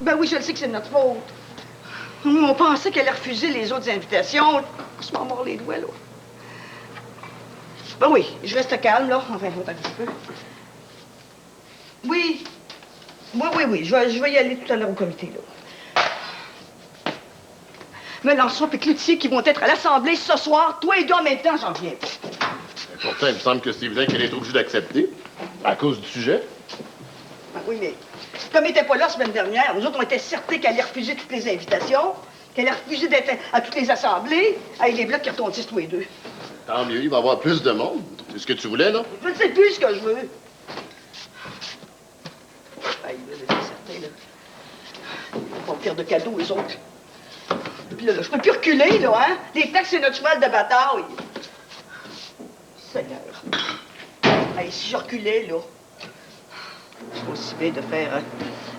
Ben oui, je le sais que c'est de notre faute. On pensait qu'elle allait refuser les autres invitations. On se mord les doigts, là. Ben oui, je reste calme, là. Enfin, autant que je peux. Oui. Oui. Je vais y aller tout à l'heure au comité, là. Mélenchon et Cloutier qui vont être à l'Assemblée ce soir. Toi et deux en même temps, j'en viens pas. Pourtant, il me semble que c'est évident qu'elle est obligée d'accepter. À cause du sujet. Ben oui, mais comme elle n'était pas là la semaine dernière, nous autres, on était certains qu'elle allait refuser toutes les invitations, qu'elle allait refuser d'être à toutes les assemblées. Hey, les blocs qui retournent tous les deux. Tant mieux, il va y avoir plus de monde. C'est ce que tu voulais, là? Je ne sais plus ce que je veux. Hey, là, c'est certain, là. Ils vont me faire de cadeaux, les autres. Puis là, je peux plus reculer, là, hein? Les taxes, c'est notre cheval de bataille. Seigneur. Hey, si je reculais, là, c'est aussi bien de faire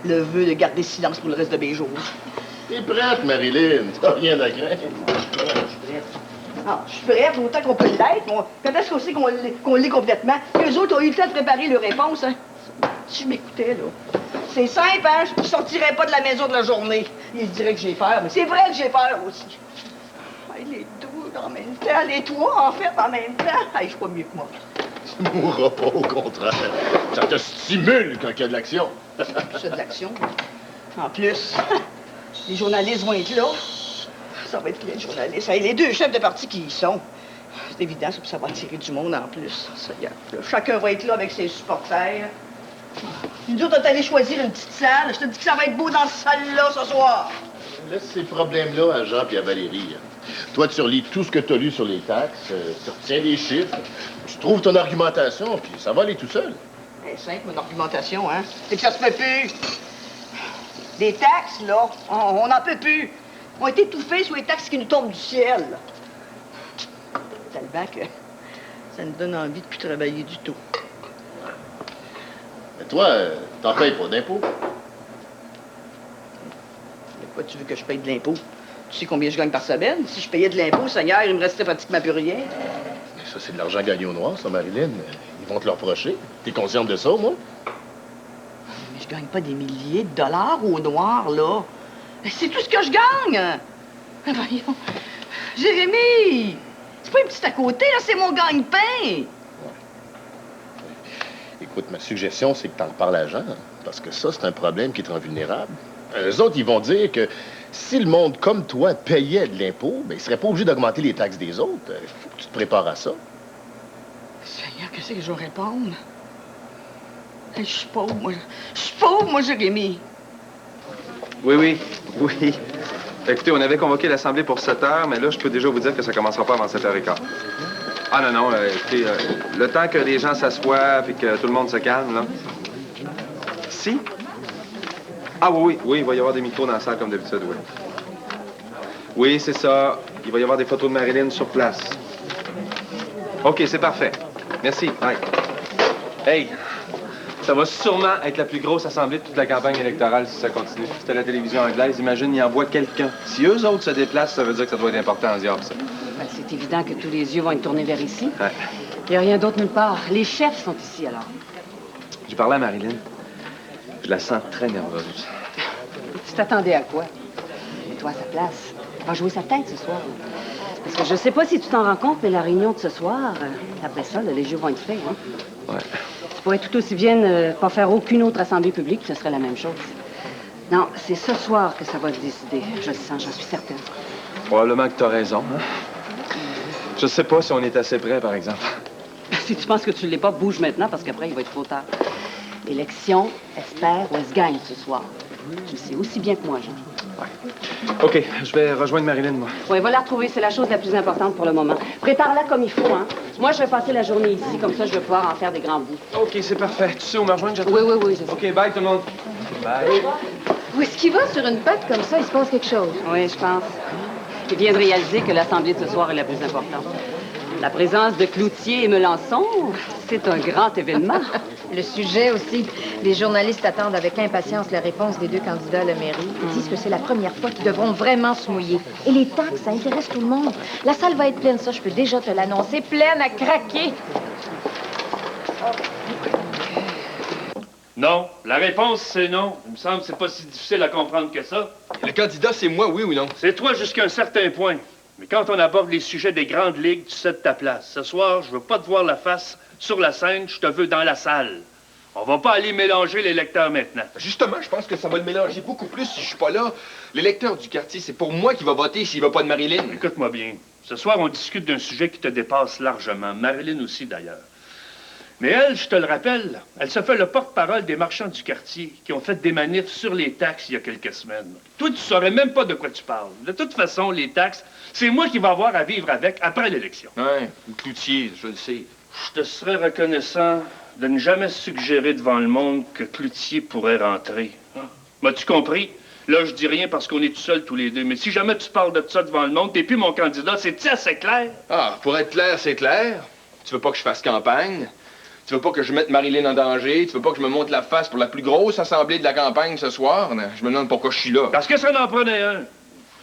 le vœu de garder silence pour le reste de mes jours. T'es prête, Marilyn. T'as rien à craindre. Ah, je suis prête, autant qu'on peut l'être. Quand est-ce qu'on sait qu'on l'est complètement? Eux autres ont eu le temps de préparer leurs réponses, hein? Si je m'écoutais, là. C'est simple, hein? Je ne sortirais pas de la maison de la journée. Ils diraient que j'ai peur, mais c'est vrai que j'ai peur aussi. Hey, les deux en même temps, les trois, en fait, en même temps. Hey, je suis pas mieux que moi. Tu mourras pas, au contraire. Ça te stimule quand il y a de l'action. C'est de l'action. En plus, les journalistes vont être là. Ça va être plein de journalistes. Hey, les deux chefs de parti qui y sont. C'est évident, ça va attirer du monde en plus. Ça, chacun va être là avec ses supporters. Nous autres, on est allé choisir une petite salle. Je te dis que ça va être beau dans cette salle-là ce soir. Laisse ces problèmes-là à Jean et à Valérie. Toi, tu relis tout ce que tu as lu sur les taxes, tu retiens les chiffres, tu trouves ton argumentation, puis ça va aller tout seul. C'est simple, mon argumentation, hein? C'est que ça se fait plus. Des taxes, là, on n'en peut plus. On est étouffés sous les taxes qui nous tombent du ciel. Tellement que ça nous donne envie de plus travailler du tout. Mais toi, t'en payes pas d'impôts. Pourquoi tu veux que je paye de l'impôt? Tu sais combien je gagne par semaine? Si je payais de l'impôt, Seigneur, il me restait pratiquement plus rien. Mais ça, c'est de l'argent gagné au noir, ça, Marilyn. Ils vont te le reprocher. T'es consciente de ça, moi? Mais je gagne pas des milliers de dollars au noir, là. C'est tout ce que je gagne! Voyons. Jérémy! C'est pas une petite à côté, là, c'est mon gagne-pain! Ouais. Écoute, ma suggestion, c'est que t'en reparles à Jean, parce que ça, c'est un problème qui te rend vulnérable. Eux autres, ils vont dire que si le monde comme toi payait de l'impôt, ben, ils seraient pas obligés d'augmenter les taxes des autres. Faut que tu te prépares à ça. Seigneur, qu'est-ce que je vais répondre? Hey, je suis pauvre, moi. Je suis pauvre, moi, Jérémy. Oui. Écoutez, on avait convoqué l'Assemblée pour 7 heures, mais là, je peux déjà vous dire que ça commencera pas avant 7h15. Ah non, écoutez, le temps que les gens s'assoient et que tout le monde se calme, là. Si? Ah oui, il va y avoir des micros dans la salle comme d'habitude, oui. Oui, c'est ça. Il va y avoir des photos de Marilyn sur place. OK, c'est parfait. Merci. Bye. Hey, ça va sûrement être la plus grosse assemblée de toute la campagne électorale si ça continue. C'était la télévision anglaise. Imagine, ils envoient quelqu'un. Si eux autres se déplacent, ça veut dire que ça doit être important en diable, ça. Ben, c'est évident que tous les yeux vont être tournés vers ici. Ouais. Il n'y a rien d'autre nulle part. Les chefs sont ici, alors. J'ai parlé à Marilyn. Je la sens très nerveuse. Tu t'attendais à quoi? Mets-toi à sa place. Elle va jouer sa tête ce soir. Parce que je sais pas si tu t'en rends compte, mais la réunion de ce soir, après ça, les jeux vont être faits, hein? Ouais. Tu pourrais tout aussi bien pas faire aucune autre assemblée publique, ce serait la même chose. Non, c'est ce soir que ça va se décider. Je le sens, j'en suis certaine. Probablement que t'as raison, hein? Je sais pas si on est assez près, par exemple. Si tu penses que tu l'es pas, bouge maintenant, parce qu'après, il va être trop tard. L'élection, espère ou elle se gagne ce soir. Tu le sais aussi bien que moi, Jean. Ouais. OK, je vais rejoindre Marilyn, moi. Oui, va la retrouver. C'est la chose la plus importante pour le moment. Prépare-la comme il faut, hein. Moi, je vais passer la journée ici. Comme ça, je vais pouvoir en faire des grands bouts. OK, c'est parfait. Tu sais où me rejoindre, j'attends? Oui, je sais. OK, bye, tout le monde. Bye. Où est-ce qu'il va sur une patte comme ça? Il se passe quelque chose. Oui, je pense. Il vient de réaliser que l'assemblée de ce soir est la plus importante. La présence de Cloutier et Melançon, c'est un grand événement. Le sujet aussi. Les journalistes attendent avec impatience la réponse des deux candidats à la mairie. Ils disent que c'est la première fois qu'ils devront vraiment se mouiller. Et les taxes, ça intéresse tout le monde. La salle va être pleine, ça, je peux déjà te l'annoncer. Pleine à craquer. Non. La réponse, c'est non. Il me semble que c'est pas si difficile à comprendre que ça. Le candidat, c'est moi, oui ou non? C'est toi jusqu'à un certain point. Mais quand on aborde les sujets des grandes ligues, tu cèdes ta place. Ce soir, je veux pas te voir la face sur la scène, je te veux dans la salle. On va pas aller mélanger les lecteurs maintenant. Justement, je pense que ça va le mélanger beaucoup plus si je suis pas là. L'électeur du quartier, c'est pour moi qui va voter s'il va pas de Marilyn. Écoute-moi bien. Ce soir, on discute d'un sujet qui te dépasse largement. Marilyn aussi, d'ailleurs. Mais elle, je te le rappelle, elle se fait le porte-parole des marchands du quartier qui ont fait des manifs sur les taxes il y a quelques semaines. Toi, tu saurais même pas de quoi tu parles. De toute façon, les taxes, c'est moi qui vais avoir à vivre avec après l'élection. Ouais, Cloutier, je le sais. Je te serais reconnaissant de ne jamais suggérer devant le monde que Cloutier pourrait rentrer. M'as-tu compris? Là, je dis rien parce qu'on est tout seuls tous les deux. Mais si jamais tu parles de ça devant le monde, t'es plus mon candidat. C'est-tu assez clair? Ah, pour être clair, c'est clair. Tu veux pas que je fasse campagne? Tu veux pas que je mette Marilyn en danger? Tu veux pas que je me monte la face pour la plus grosse assemblée de la campagne ce soir? Je me demande pourquoi je suis là. Parce que ça n'en prenait un.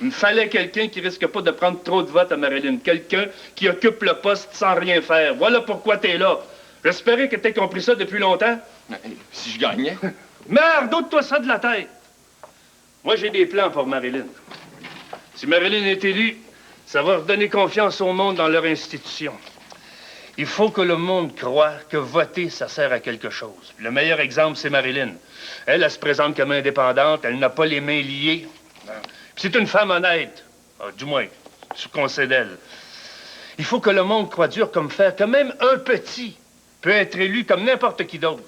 Il me fallait quelqu'un qui risque pas de prendre trop de votes à Marilyn. Quelqu'un qui occupe le poste sans rien faire. Voilà pourquoi t'es là. J'espérais que t'aies compris ça depuis longtemps. Si je gagnais? Merde, ôte-toi ça de la tête. Moi, j'ai des plans pour Marilyn. Si Marilyn est élue, ça va redonner confiance au monde dans leur institution. Il faut que le monde croie que voter, ça sert à quelque chose. Puis le meilleur exemple, c'est Marilyn. Elle se présente comme indépendante, elle n'a pas les mains liées. Puis c'est une femme honnête. Du moins, ce qu'on sait d'elle. Il faut que le monde croie dur comme fer, que même un petit peut être élu comme n'importe qui d'autre.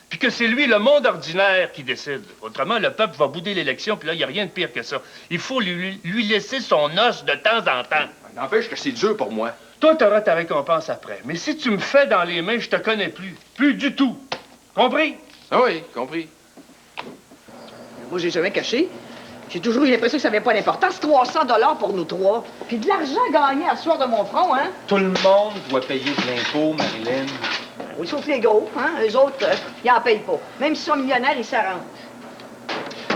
Puis que c'est lui, le monde ordinaire, qui décide. Autrement, le peuple va bouder l'élection, puis là, il n'y a rien de pire que ça. Il faut lui laisser son os de temps en temps. N'empêche que c'est dur pour moi. Toi, tu auras ta récompense après. Mais si tu me fais dans les mains, je te connais plus. Plus du tout. Compris? Ah oui, compris. Moi, j'ai jamais caché. J'ai toujours eu l'impression que ça n'avait pas d'importance. 300 $ pour nous trois. Puis de l'argent gagné à ce soir de mon front, hein? Tout le monde doit payer de l'impôt, Marilyn. Oui, sauf les gros, hein? Eux autres, ils en payent pas. Même s'ils sont millionnaires, ils s'arrangent.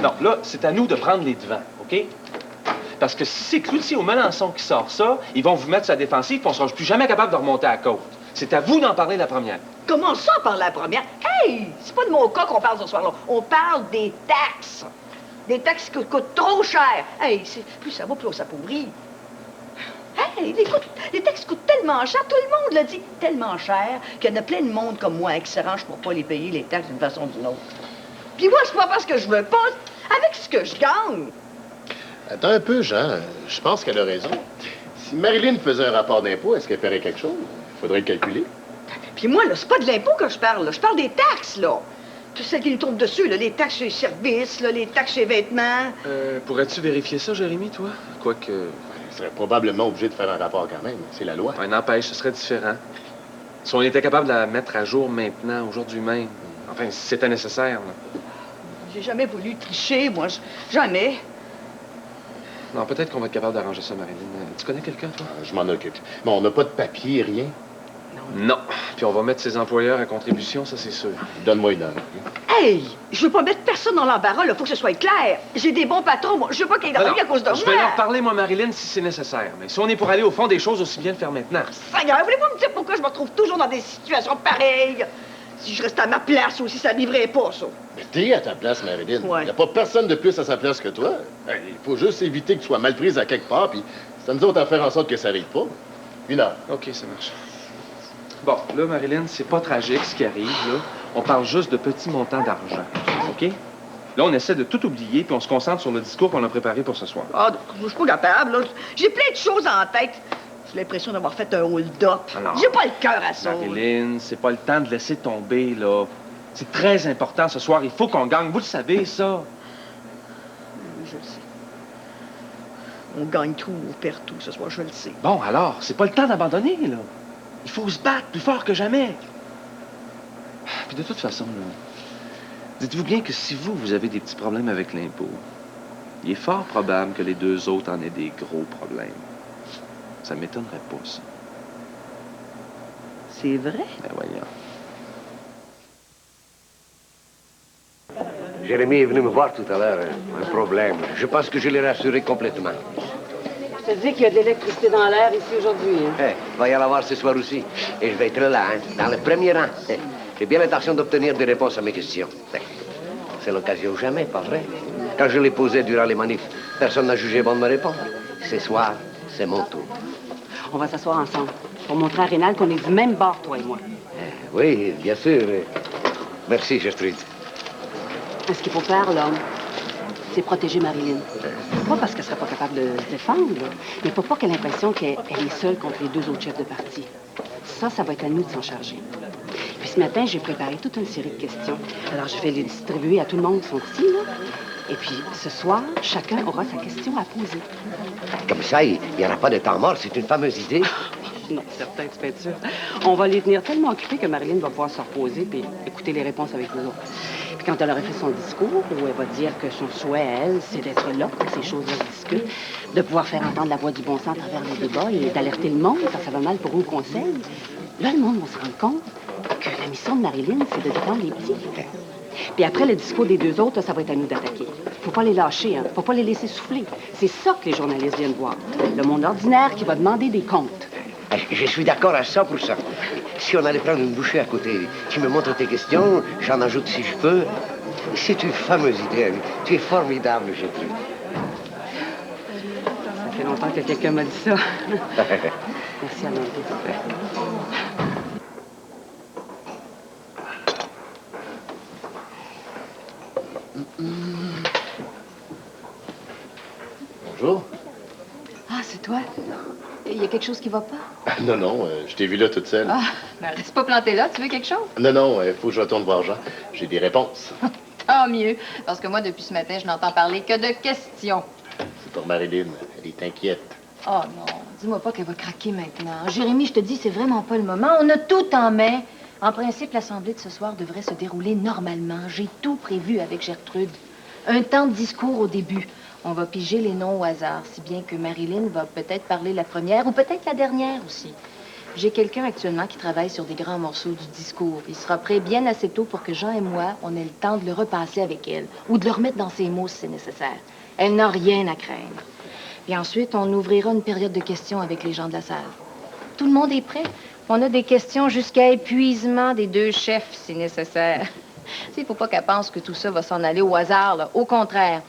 Non, là, c'est à nous de prendre les devants, OK? Parce que si c'est Cloutier ou Melançon qui sort ça, ils vont vous mettre sur la défensive et on sera plus jamais capable de remonter à la côte. C'est à vous d'en parler la première. Comment ça, par la première? Hey! C'est pas de mon cas qu'on parle ce soir-là. On parle des taxes. Des taxes qui coûtent trop cher. Hey, plus ça va, plus on s'appauvrit. Hey, les taxes coûtent tellement cher, tout le monde l'a dit, tellement cher, qu'il y en a plein de monde comme moi qui s'arrange pour pas les payer, les taxes, d'une façon ou d'une autre. Puis moi, c'est pas parce que je veux pas, avec ce que je gagne. Attends un peu, Jean. Je pense qu'elle a raison. Si Marilyn faisait un rapport d'impôt, est-ce qu'elle ferait quelque chose? Il faudrait le calculer. Puis moi, là, c'est pas de l'impôt que je parle, là. Je parle des taxes, là. Tout ce qui nous tombe dessus, là, les taxes sur les services, là, les taxes sur les vêtements. Pourrais-tu vérifier ça, Jérémy, toi? Quoique... Il serait probablement obligé de faire un rapport quand même. C'est la loi. Ouais, n'empêche, ce serait différent. Si on était capable de la mettre à jour maintenant, aujourd'hui même. Enfin, si c'était nécessaire, là. J'ai jamais voulu tricher, moi. Jamais. Non, peut-être qu'on va être capable d'arranger ça, Marilyn. Tu connais quelqu'un, toi? Je m'en occupe. Mais on n'a pas de papier, rien. Non. Puis on va mettre ses employeurs à contribution, ça, c'est sûr. Donne-moi une heure. Hey! Je veux pas mettre personne dans l'embarras, là. Faut que ce soit clair. J'ai des bons patrons, moi. Je veux pas qu'il y ait d'ennuis à cause de moi. Je vais leur parler, moi, Marilyn, si c'est nécessaire. Mais si on est pour aller au fond des choses, aussi bien le faire maintenant. Seigneur, voulez-vous me dire pourquoi je me retrouve toujours dans des situations pareilles? Si je restais à ma place aussi, ça livrait pas, ça. Mais t'es à ta place, Marilyn. Ouais. Il n'y a pas personne de plus à sa place que toi. Il faut juste éviter que tu sois mal prise à quelque part, puis c'est à nous autres à faire en sorte que ça arrive pas. Une heure. OK, ça marche. Bon, là, Marilyn, c'est pas tragique ce qui arrive, là. On parle juste de petits montants d'argent, OK? Là, on essaie de tout oublier, puis on se concentre sur le discours qu'on a préparé pour ce soir. Ah, je suis pas capable, là. J'ai plein de choses en tête. J'ai l'impression d'avoir fait un hold-up. J'ai pas le cœur à ça. Marilyn, c'est pas le temps de laisser tomber, là. C'est très important ce soir. Il faut qu'on gagne. Vous le savez, ça. Oui, je le sais. On gagne tout, on perd tout ce soir, je le sais. Bon, alors, c'est pas le temps d'abandonner, là. Il faut se battre plus fort que jamais. Puis de toute façon, là, dites-vous bien que si vous avez des petits problèmes avec l'impôt, il est fort probable que les deux autres en aient des gros problèmes. Ça m'étonnerait pas, ça. C'est vrai? Ben voyons. Jérémy est venu me voir tout à l'heure. Un problème. Je pense que je l'ai rassuré complètement. Je te dis qu'il y a de l'électricité dans l'air ici aujourd'hui. Hein? Il va y en avoir ce soir aussi. Et je vais être là, hein, dans le premier rang. J'ai bien l'intention d'obtenir des réponses à mes questions. C'est l'occasion ou jamais, pas vrai? Quand je les posais durant les manifs, personne n'a jugé bon de me répondre. Ce soir, c'est mon tour. On va s'asseoir ensemble pour montrer à Rénal qu'on est du même bord, toi et moi. Oui, bien sûr. Merci, Gertrude. Ce qu'il faut faire, là, c'est protéger Marilyn. Pas parce qu'elle serait pas capable de se défendre, là, mais pour pas qu'elle ait l'impression qu'elle est seule contre les 2 autres chefs de parti. Ça va être à nous de s'en charger. Puis ce matin, j'ai préparé toute une série de questions. Alors, je vais les distribuer à tout le monde qui sont ici, là. Et puis, ce soir, chacun aura sa question à poser. Comme ça, il n'y aura pas de temps mort. C'est une fameuse idée. Non, certain, tu peux être sûr. On va les tenir tellement occupés que Marilyn va pouvoir se reposer puis écouter les réponses avec nous autres. Puis quand elle aura fait son discours, où elle va dire que son souhait à elle, c'est d'être là quand ces choses-là se discutent, de pouvoir faire entendre la voix du bon sens à travers les débats et d'alerter le monde quand ça va mal pour eux au conseil, là, le monde va se rendre compte que la mission de Marilyn, c'est de défendre les petits. Puis après le discours des 2 autres, ça va être à nous d'attaquer. Faut pas les lâcher, hein. Faut pas les laisser souffler. C'est ça que les journalistes viennent voir. Le monde ordinaire qui va demander des comptes. Je suis d'accord à 100%. Si on allait prendre une bouchée à côté, tu me montres tes questions, j'en ajoute si je peux. C'est une fameuse idée, Annie. Tu es formidable, Gertrude. Ça fait longtemps que quelqu'un m'a dit ça. Merci à l'envie. Bonjour. Ah, c'est toi? Il y a quelque chose qui va pas? Non, non, je t'ai vu là toute seule. Ah, ben reste pas planté là. Tu veux quelque chose? Non, non, faut que je retourne voir Jean. J'ai des réponses. Tant mieux. Parce que moi, depuis ce matin, je n'entends parler que de questions. C'est pour Marilyn. Elle est inquiète. Oh non, dis-moi pas qu'elle va craquer maintenant. Jérémy, je te dis, c'est vraiment pas le moment. On a tout en main. En principe, l'assemblée de ce soir devrait se dérouler normalement. J'ai tout prévu avec Gertrude. Un temps de discours au début. On va piger les noms au hasard, si bien que Marilyn va peut-être parler la première ou peut-être la dernière aussi. J'ai quelqu'un actuellement qui travaille sur des grands morceaux du discours. Il sera prêt bien assez tôt pour que Jean et moi, on ait le temps de le repasser avec elle ou de le remettre dans ses mots si c'est nécessaire. Elle n'a rien à craindre. Puis ensuite, on ouvrira une période de questions avec les gens de la salle. Tout le monde est prêt? On a des questions jusqu'à épuisement des 2 chefs, si nécessaire. Il ne faut pas qu'elle pense que tout ça va s'en aller au hasard, là. Au contraire.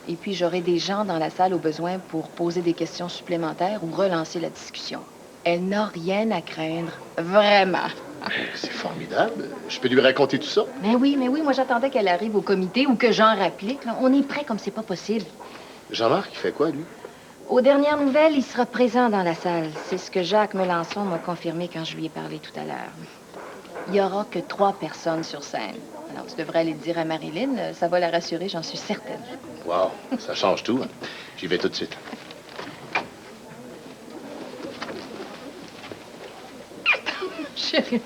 Et puis, j'aurai des gens dans la salle au besoin pour poser des questions supplémentaires ou relancer la discussion. Elle n'a rien à craindre. Vraiment. C'est formidable. Je peux lui raconter tout ça? Mais oui. Moi, j'attendais qu'elle arrive au comité ou que Jean rapplique. Là. On est prêt comme c'est pas possible. Jean-Marc, il fait quoi, lui? Aux dernières nouvelles, il sera présent dans la salle. C'est ce que Jacques Melançon m'a confirmé quand je lui ai parlé tout à l'heure. Il n'y aura que 3 personnes sur scène. Alors, tu devrais aller le dire à Marilyn. Ça va la rassurer, j'en suis certaine. Wow, ça change tout. Hein. J'y vais tout de suite. Chérie.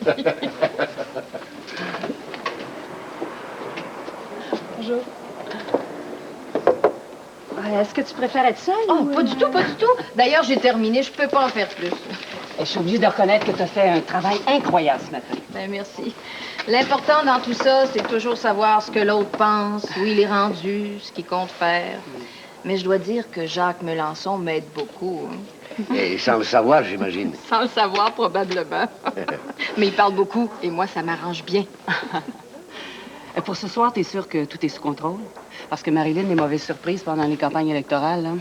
Bonjour. Est-ce que tu préfères être seule? Oh, pas du tout, pas du tout. D'ailleurs, j'ai terminé, je peux pas en faire plus. Je suis obligée de reconnaître que tu as fait un travail incroyable ce matin. Ben, merci. L'important dans tout ça, c'est toujours savoir ce que l'autre pense, où il est rendu, ce qu'il compte faire. Mais je dois dire que Jacques Melançon m'aide beaucoup. Hein. Et sans le savoir, j'imagine. Sans le savoir, probablement. Mais il parle beaucoup, et moi, ça m'arrange bien. Pour ce soir, t'es sûr que tout est sous contrôle? Parce que Marilyn, les mauvaises surprises pendant les campagnes électorales, là,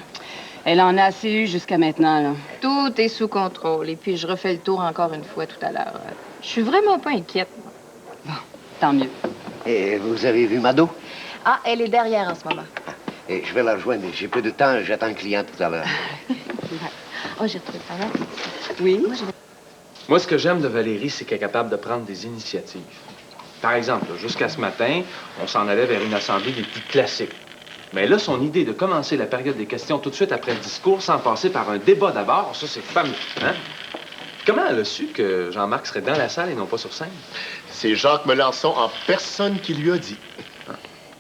elle en a assez eu jusqu'à maintenant, là. Tout est sous contrôle. Et puis, je refais le tour encore une fois tout à l'heure. Je suis vraiment pas inquiète. Bon, tant mieux. Et vous avez vu Mado? Ah, elle est derrière en ce moment. Et je vais la rejoindre. J'ai peu de temps, j'attends un client tout à l'heure. Oh, j'ai retrouvé le talent. Oui? Moi, ce que j'aime de Valérie, c'est qu'elle est capable de prendre des initiatives. Par exemple, jusqu'à ce matin, on s'en allait vers une assemblée des plus classiques. Mais là, son idée de commencer la période des questions tout de suite après le discours, sans passer par un débat d'abord, ça, c'est fameux, hein? Comment elle a su que Jean-Marc serait dans la salle et non pas sur scène? C'est Jacques Melançon en personne qui lui a dit.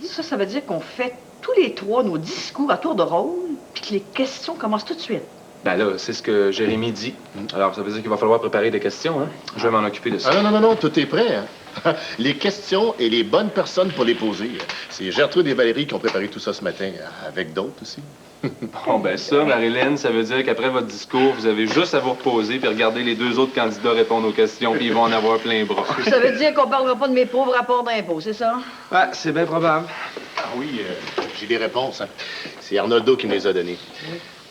Ça veut dire qu'on fait tous les 3 nos discours à tour de rôle, puis que les questions commencent tout de suite. Ben là, c'est ce que Jérémy dit. Alors, ça veut dire qu'il va falloir préparer des questions, hein? Je vais m'en occuper de ça. Ah non, tout est prêt. Hein. Les questions et les bonnes personnes pour les poser. C'est Gertrude et Valérie qui ont préparé tout ça ce matin, avec d'autres aussi. Bon, ben ça, Marilyn, ça veut dire qu'après votre discours, vous avez juste à vous reposer puis regarder les deux autres candidats répondre aux questions, puis ils vont en avoir plein bras. Ça veut dire qu'on parlera pas de mes pauvres rapports d'impôts, c'est ça? Ouais, c'est bien probable. Ah oui, j'ai des réponses. Hein. C'est Arnoldo qui me les a données.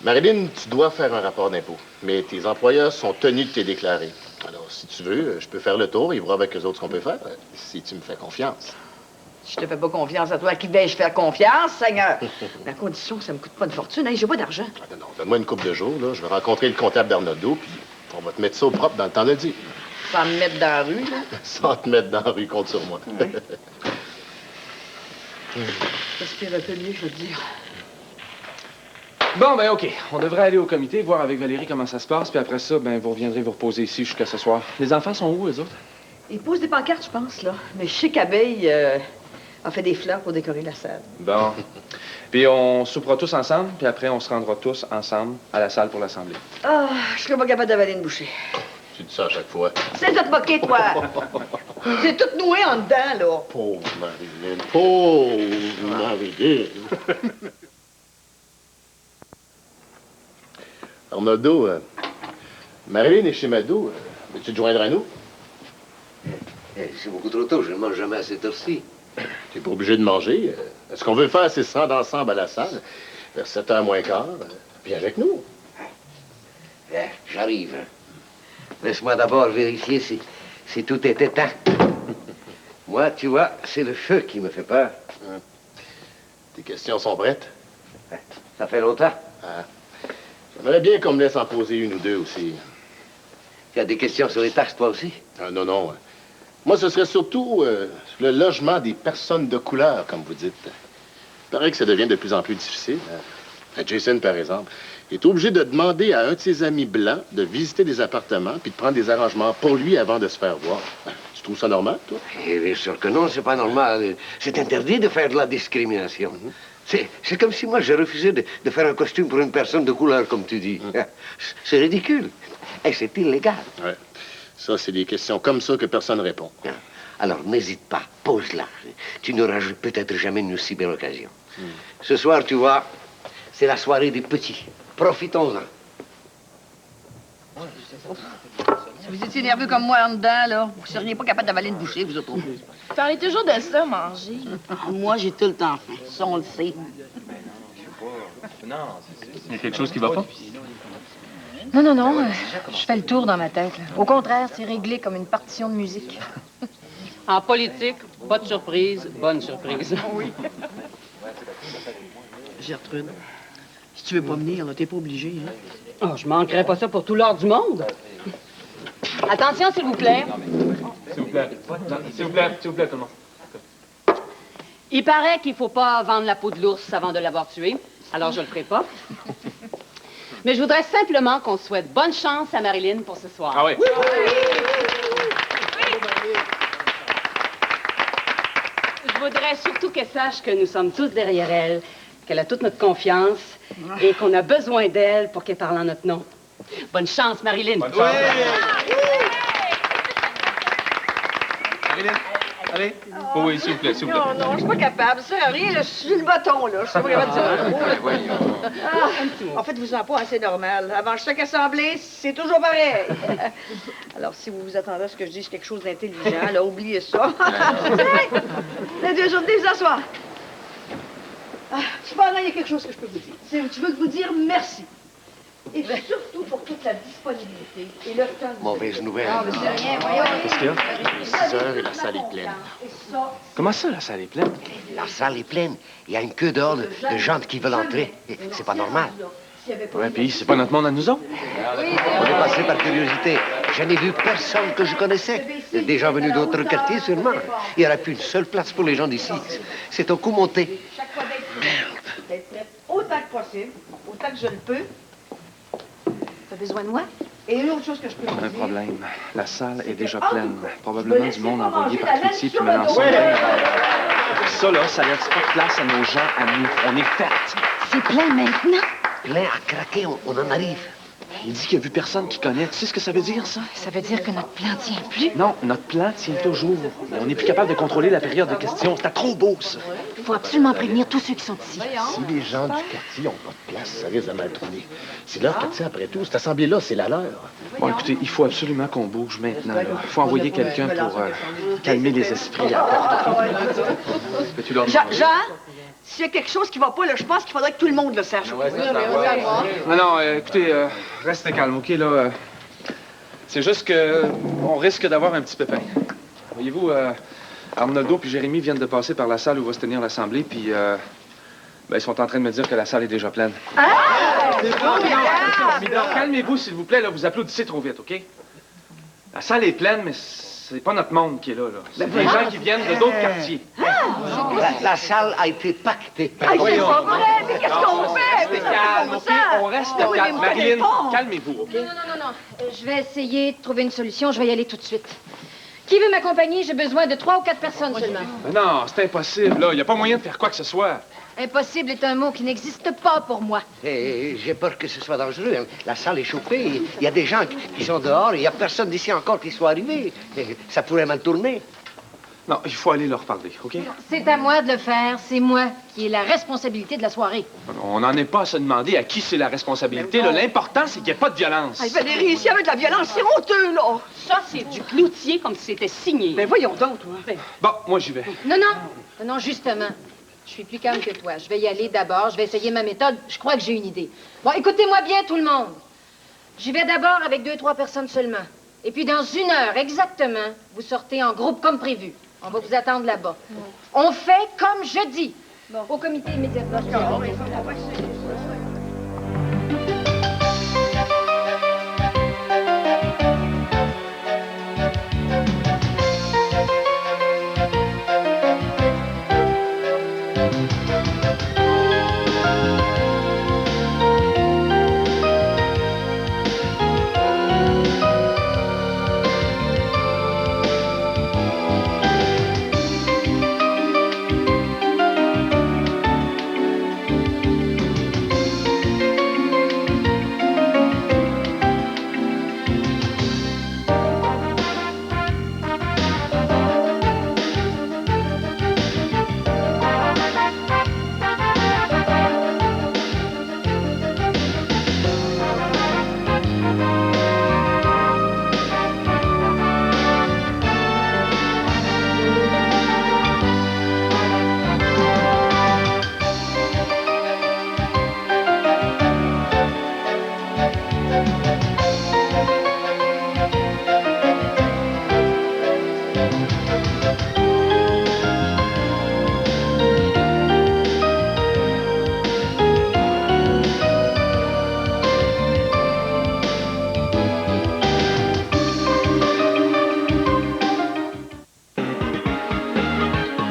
Marilyn, tu dois faire un rapport d'impôt, mais tes employeurs sont tenus de te déclarer. Alors, si tu veux, je peux faire le tour et voir avec eux autres ce qu'on peut faire, si tu me fais confiance. Je te fais pas confiance à toi. À qui vais-je faire confiance, Seigneur? Mais à condition que ça me coûte pas une fortune. Hein? J'ai pas d'argent. Ah, non, donne-moi une couple de jours, là. Je vais rencontrer le comptable d'Arnoldo, puis on va te mettre ça au propre dans le temps de dire. Sans me mettre dans la rue, là. Sans te mettre dans la rue, compte sur moi. Ouais. Aspirateur, je veux te dire. Bon, ben OK. On devrait aller au comité, voir avec Valérie comment ça se passe, puis après ça, ben vous reviendrez vous reposer ici jusqu'à ce soir. Les enfants sont où, eux autres? Ils posent des pancartes, je pense, là. Mais je sais qu'Abeille a fait des fleurs pour décorer la salle. Bon. Puis on soupera tous ensemble, puis après on se rendra tous ensemble à la salle pour l'assemblée. Ah, je serais pas capable d'avaler une bouchée. Tu dis ça à chaque fois. C'est de te moquer, toi. C'est tout noué en dedans, là. Pauvre Marilyn, pauvre Marilyn. Arnoldo, Marilyn est chez Mado. Veux-tu te joindre à nous? C'est beaucoup trop tôt, je ne mange jamais à cette heure-ci. T'es pas obligé de manger. Est-ce qu'on veut faire 600 d'ensemble à la salle? Vers 7h moins quart. Viens avec nous. Bien, j'arrive. Laisse-moi d'abord vérifier si tout est éteint. Moi, tu vois, c'est le feu qui me fait peur. Tes questions sont prêtes? Ça fait longtemps. Ah. J'aimerais bien qu'on me laisse en poser une ou deux aussi. Tu as des questions sur les taxes, toi aussi? Ah, non, non. Moi, ce serait surtout le logement des personnes de couleur, comme vous dites. Il paraît que ça devient de plus en plus difficile. Jason, par exemple, est obligé de demander à un de ses amis blancs de visiter des appartements puis de prendre des arrangements pour lui avant de se faire voir. Tu trouves ça normal, toi? Eh bien sûr que non, c'est pas normal. C'est interdit de faire de la discrimination. C'est comme si moi, je refusais de faire un costume pour une personne de couleur, comme tu dis. C'est ridicule. Et c'est illégal. Ouais. Ça, c'est des questions comme ça que personne ne répond. Alors, n'hésite pas, pose-la. Tu n'auras peut-être jamais une si belle occasion. Ce soir, tu vois, c'est la soirée des petits. Profitons-en. Si vous étiez nerveux comme moi en dedans, là, vous seriez pas capable d'avaler une bouchée, vous autres. Vous parlez toujours de ça, manger. Moi, j'ai tout le temps faim. Ça, on le sait. Il y a quelque chose qui va pas? Non, non, non. Je fais le tour dans ma tête. Là. Au contraire, c'est réglé comme une partition de musique. En politique, pas de surprise, bonne surprise. Oui. Gertrude, si tu veux pas venir, là, t'es pas obligé, hein? Oh, je manquerais pas ça pour tout l'or du monde. Attention, s'il vous plaît. S'il vous plaît. S'il vous plaît, tout le monde. Il paraît qu'il faut pas vendre la peau de l'ours avant de l'avoir tué. Alors, je le ferai pas. Mais je voudrais simplement qu'on souhaite bonne chance à Marilyn pour ce soir. Ah oui? Oui. Je voudrais surtout qu'elle sache que nous sommes tous derrière elle, qu'elle a toute notre confiance et qu'on a besoin d'elle pour qu'elle parle en notre nom. Bonne chance, Marilyn. Bonne chance. Marilyn, allez. Oh, oui, s'il vous plaît, s'il vous plaît. Non, non, je suis pas capable. Ça sert à rien, là, je suis sur le bâton, là. Je suis pas capable de dire. En fait, vous en pas assez normal. Avant chaque assemblée, c'est toujours pareil. Alors, si vous vous attendez à ce que je dise quelque chose d'intelligent, là, oubliez ça. Les deux autres, des asseoir. Cependant, il y a quelque chose que je peux vous dire. Je veux vous dire merci. Et surtout pour toute la disponibilité et le temps. Mauvaise nouvelle. Ah, mais c'est rien, voyons. Qu'est-ce qu'il y a? 6 heures et la salle est pleine. Comment ça, la salle est pleine? La salle est pleine. Il y a une queue dehors de gens qui veulent entrer. C'est pas normal. Ouais, puis c'est pas notre monde à nous autres. On est passé par curiosité. Je n'ai vu personne que je connaissais. Des gens venus d'autres quartiers, sûrement. Il n'y aurait plus une seule place pour les gens d'ici. C'est au coup monté. Chaque fois d'être prête autant que possible, autant que je le peux. T'as besoin de moi? Et une autre chose que je peux vous dire... Un problème. La salle est déjà Ah, pleine. vous Probablement laissez du monde pas envoyé manger par la laine Cloutier puis sur le Melançon. dos. Ça, là, ça laisse pas de place à nos gens, à nous. On est faites. C'est plein maintenant. Plein à craquer, on en arrive. Il dit qu'il a vu personne qui connaît. Tu sais ce que ça veut dire, ça? Ça veut dire que notre plan tient plus. Non, notre plan tient toujours. Mais on n'est plus capable de contrôler la période de questions. C'était trop beau, ça. Il faut absolument prévenir tous ceux qui sont ici. Si les gens du quartier n'ont pas de place, ça risque de mal tourner. C'est leur quartier après tout. Cette assemblée-là, c'est la leur. Bon, écoutez, il faut absolument qu'on bouge maintenant. Il faut envoyer quelqu'un pour calmer les esprits à la porte. Peux-tu leur Jean, s'il y a quelque chose qui va pas, là, je pense qu'il faudrait que tout le monde le sache. Non, écoutez, restez calme, OK, là. C'est juste que on risque d'avoir un petit pépin. Voyez-vous, Arnoldo puis Jérémy viennent de passer par la salle où va se tenir l'assemblée, puis ils sont en train de me dire que la salle est déjà pleine. Midor, calmez-vous, s'il vous plaît, là, vous applaudissez trop vite, OK? La salle est pleine, mais c'est pas notre monde qui est là. C'est des gens qui viennent de d'autres quartiers. La salle a été pactée. C'est pas vrai, mais qu'est-ce qu'on fait? Restez calme, OK? On reste calme. Marilyn, calmez-vous, OK? Non. Je vais essayer de trouver une solution. Je vais y aller tout de suite. Qui veut m'accompagner? J'ai besoin de 3 ou 4 personnes seulement. Mais non, c'est impossible, là. Il n'y a pas moyen de faire quoi que ce soit. Impossible est un mot qui n'existe pas pour moi. Et j'ai peur que ce soit dangereux. Hein. La salle est chauffée. Il y a des gens qui sont dehors. Il n'y a personne d'ici encore qui soit arrivé. Et ça pourrait mal tourner. Non, il faut aller leur parler, OK? C'est à moi de le faire. C'est moi qui ai la responsabilité de la soirée. On n'en est pas à se demander à qui c'est la responsabilité. là. L'important, c'est qu'il n'y ait pas de violence. Hey, Valérie, ici, avec de la violence, c'est honteux, là. Ça, c'est du cloutier comme si c'était signé. Ben voyons donc, toi. Bon, moi, j'y vais. Non, justement. Je suis plus calme que toi. Je vais y aller d'abord. Je vais essayer ma méthode. Je crois que j'ai une idée. Bon, écoutez-moi bien, tout le monde. J'y vais d'abord avec 2 ou 3 personnes seulement. Et puis, dans 1 heure exactement, vous sortez en groupe comme prévu. On va vous attendre là-bas. On fait comme je dis. Au comité immédiatement.